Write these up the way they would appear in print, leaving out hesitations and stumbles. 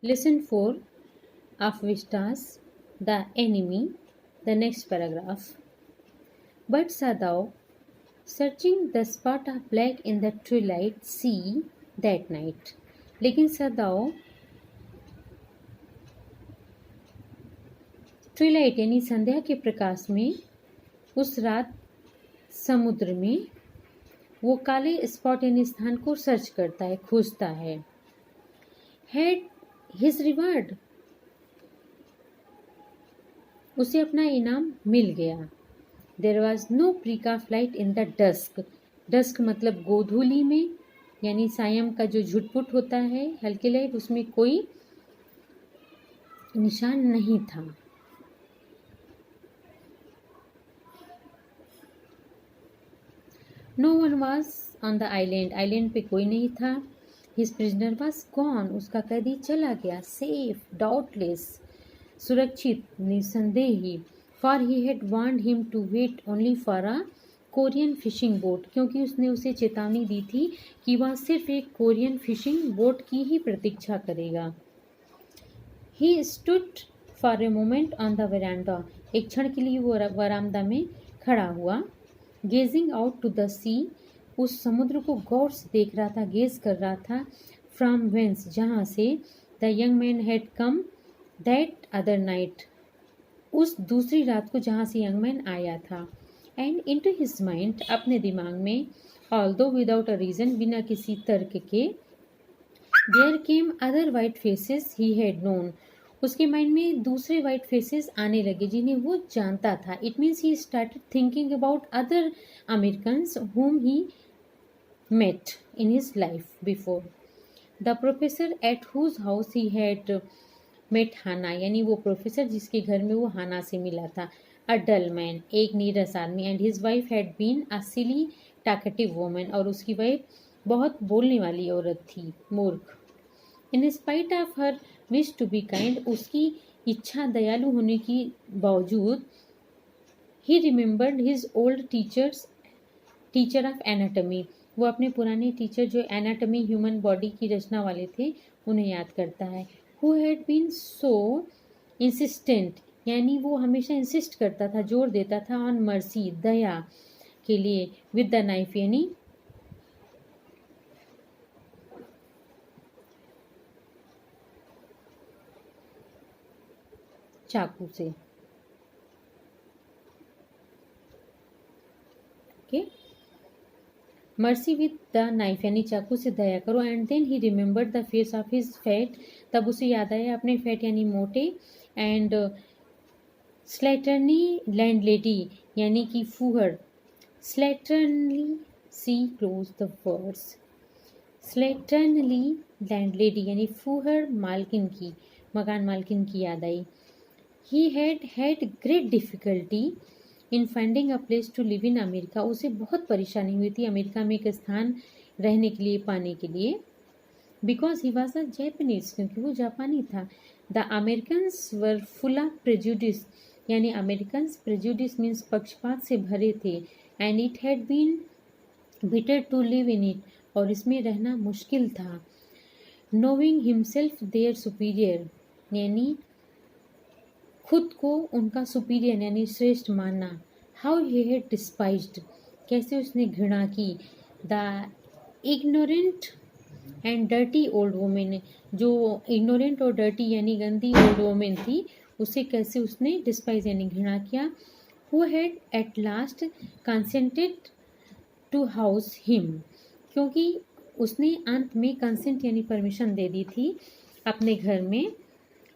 Lesson 4 of Vistas, the enemy, the next paragraph. But Sadao, searching the spot of black in the twilight sea that night. लेकिन सदाओ Twilight यानी संध्या के प्रकाश में उस रात समुद्र में वो काले स्पॉट यानी स्थान को सर्च करता है, खोजता है. हैड हिज रिवार्ड, उसे अपना इनाम मिल गया. There was no prick of light in the dusk. Dusk मतलब गोधूली में, यानी सायं का जो झुटपुट होता है, हल्की लाइट, उसमें कोई निशान नहीं था. No one was on the island, island पे कोई नहीं था. हिज प्रिजनर वॉज गॉन, उसका कैदी चला गया. सेफ, डाउटलेस, सुरक्षित, निसंदेही. For he had warned him to wait only for a Korean fishing boat, क्योंकि उसने उसे चेतावनी दी थी कि वह सिर्फ एक कोरियन फिशिंग बोट की ही प्रतीक्षा करेगा. He stood for a moment on the veranda, एक क्षण के लिए वो वरामदा में खड़ा हुआ. गेजिंग आउट टू द सी, उस समुद्र को गौर से देख रहा था, गेज कर रहा था. फ्रॉम वेंस, जहाँ से the young man had come that other night, उस दूसरी रात को जहाँ से यंग मैन आया था. And into his mind, अपने दिमाग में, ऑल्दो विदाउट अ रीजन, बिना किसी तर्क के, there came other white faces he had known, उसके माइंड में दूसरे वाइट फेसेस आने लगे जिन्हें वो जानता था. It means he started thinking about other Americans whom he met in his life before. The professor at whose house he had met Hannah, यानी वो प्रोफेसर जिसके घर में वो हाना से मिला था. A dull man, एक नीरस आदमी. And his wife had been a silly talkative woman, और उसकी वाइफ बहुत बोलने वाली औरत थी, मूर्ख. In spite of her wish to be kind, उसकी इच्छा दयालु होने की बावजूद, he remembered his old teacher of anatomy, वो अपने पुराने टीचर जो एनाटमी ह्यूमन बॉडी की रचना वाले थे उन्हें याद करता है. Who had been so insistent, यानी वो हमेशा इंसिस्ट करता था, जोर देता था, ऑन मर्सी, दया के लिए, विद द नाइफ, यानी चाकू से. Okay, mercy with the knife यानी चाकू से दया करो. And then he remembered the face of his fat, तब उसे याद आया अपने फैट यानी मोटे एंड स्लेटरनी लैंडलेडी यानी कि फूहड़. Slatternly, see close the words, slatternly landlady यानी फूहड़ मालकिन की, मकान मालकिन की याद आई. He had great difficulty in finding a place to live in America, उसे बहुत परेशानी हुई थी अमेरिका में एक स्थान रहने के लिए, पाने के लिए. Because he was a Japanese, क्योंकि वो जापानी था. The Americans were full of prejudice, यानी अमेरिकन्स, प्रेजुडिस मीन्स पक्षपात से भरे थे. And it had been bitter to live in it, और इसमें रहना मुश्किल था. नोइंग हिमसेल्फ देयर सुपीरियर, यानी खुद को उनका सुपीरियर यानी श्रेष्ठ मानना. हाउ ही हैड डिस्पाइज्ड, कैसे उसने घृणा की. The ignorant and dirty old women, जो इग्नोरेंट और डर्टी यानी गंदी ओल्ड वुमेन थी, उसे कैसे उसने डिस्पाइज यानी घृणा किया. Who had at last consented to house him, क्योंकि उसने अंत में कंसेंट यानी परमिशन दे दी थी अपने घर में.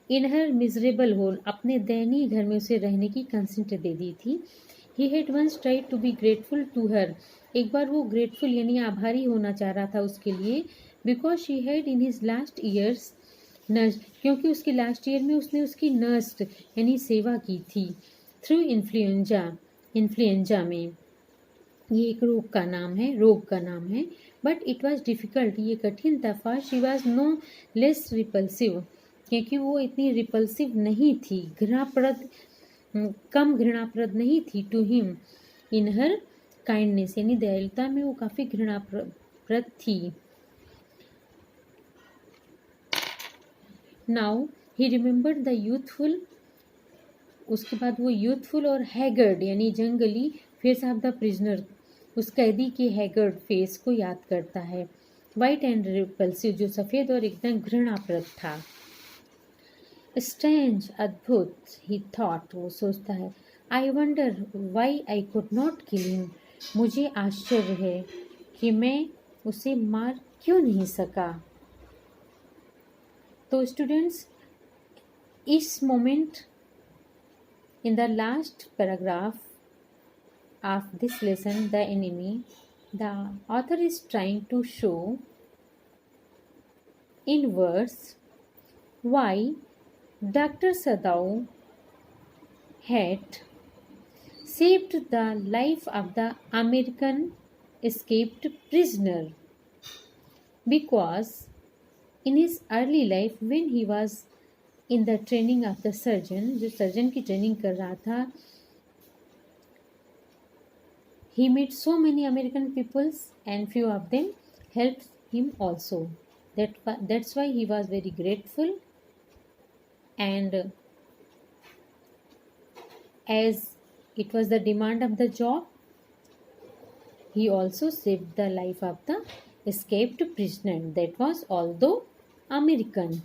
इन हर मिजरेबल होल, अपने दयनीय घर में उसे रहने की कंसेंट दे दी थी. He had once tried to be grateful to her, एक बार वो ग्रेटफुल यानी आभारी होना चाह रहा था उसके लिए. Because she had in his last years nurse, क्योंकि उसके लास्ट ईयर में उसने उसकी नर्स यानी सेवा की थी. थ्रू इन्फ्लुएंजा में, ये एक रोग का नाम है. बट इट वॉज डिफ़िकल्ट, ये कठिन था. For she was no less repulsive, क्योंकि वो इतनी रिपल्सिव नहीं थी, कम घृणाप्रद नहीं थी. To him in her kindness, यानी दयालुता में वो काफ़ी घृणाप्रद थी. Now he remembered the youthful, उसके बाद वो यूथफुल और हैगर्ड यानी जंगली फेस ऑफ द प्रिजनर, उस कैदी के हैगर्ड फेस को याद करता है। वाइट एंड रिपल्सिव, जो सफ़ेद और एकदम घृणाप्रद था। स्ट्रेंज, अद्भुत, ही थॉट, वो सोचता है। I wonder why I could not kill him, मुझे आश्चर्य है कि मैं उसे मार क्यों नहीं सका। तो स्टूडेंट्स, इस moment in the last paragraph of this lesson, the enemy, the author is trying to show in words why Dr. Sadao had saved the life of the American escaped prisoner, because in his early life when he was in the training of the surgeon, जो surgeon की training कर रहा था, he met so many American peoples and few of them helped him also. That's why he was very grateful, and as it was the demand of the job, he also saved the life of the escaped prisoner, that was although American.